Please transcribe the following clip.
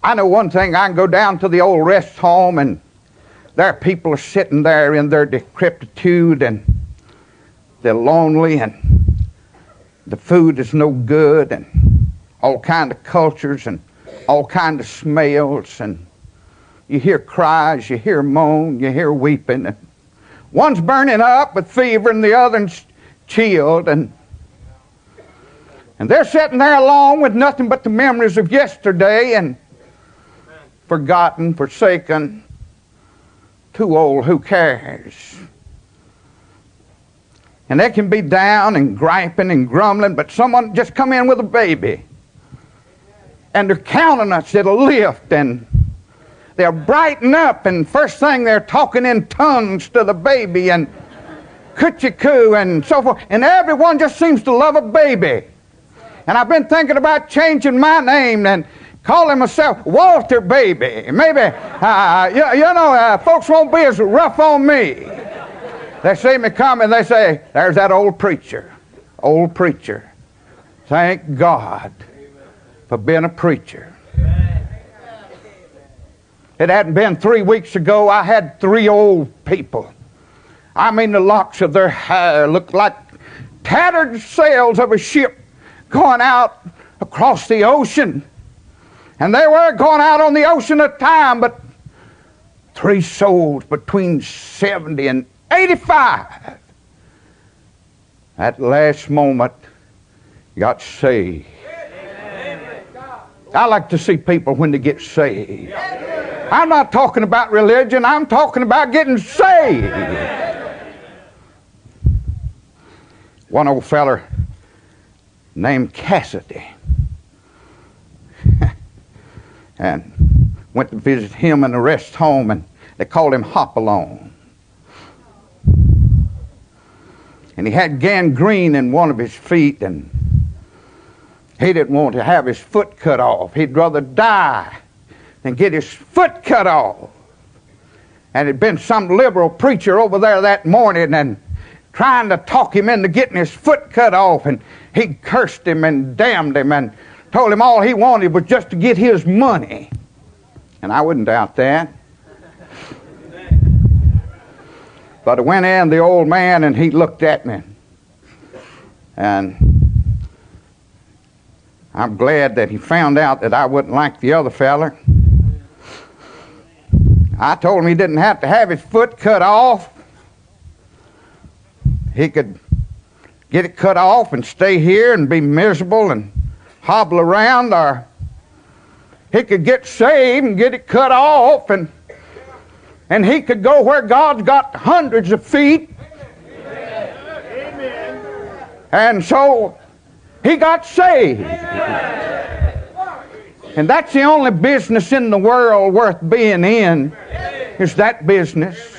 I know one thing, I can go down to the old rest home and there people are sitting there in their decrepitude and they're lonely and the food is no good and all kind of cultures and all kind of smells, and you hear cries, you hear moan, you hear weeping, and one's burning up with fever and the other's chilled, and they're sitting there alone with nothing but the memories of yesterday and forgotten, forsaken, too old, who cares? And they can be down and griping and grumbling, but someone just come in with a baby and their countenance, it'll lift and they'll brighten up, and first thing they're talking in tongues to the baby and kutchiku and so forth, and everyone just seems to love a baby. And I've been thinking about changing my name and calling myself Walter Baby. Maybe, folks won't be as rough on me. They see me come and they say, there's that old preacher. Old preacher. Thank God for being a preacher. It hadn't been 3 weeks ago, I had 3 old people. I mean, the locks of their hair looked like tattered sails of a ship going out across the ocean. And they were going out on the ocean at a time, but 3 souls between 70 and 85 at last moment got saved. I like to see people when they get saved. I'm not talking about religion, I'm talking about getting saved. One old feller named Cassidy and went to visit him in the rest home, and they called him Hopalong. And he had gangrene in one of his feet, and he didn't want to have his foot cut off. He'd rather die than get his foot cut off. And there'd been some liberal preacher over there that morning and trying to talk him into getting his foot cut off, and he cursed him and damned him and told him all he wanted was just to get his money. And I wouldn't doubt that. But I went in, the old man, and he looked at me. And I'm glad that he found out that I wasn't like the other feller. I told him he didn't have to have his foot cut off. He could get it cut off and stay here and be miserable and hobble around, or he could get saved and get it cut off, and he could go where God's got hundreds of feet. Amen. And so he got saved. And that's the only business in the world worth being in, is that business.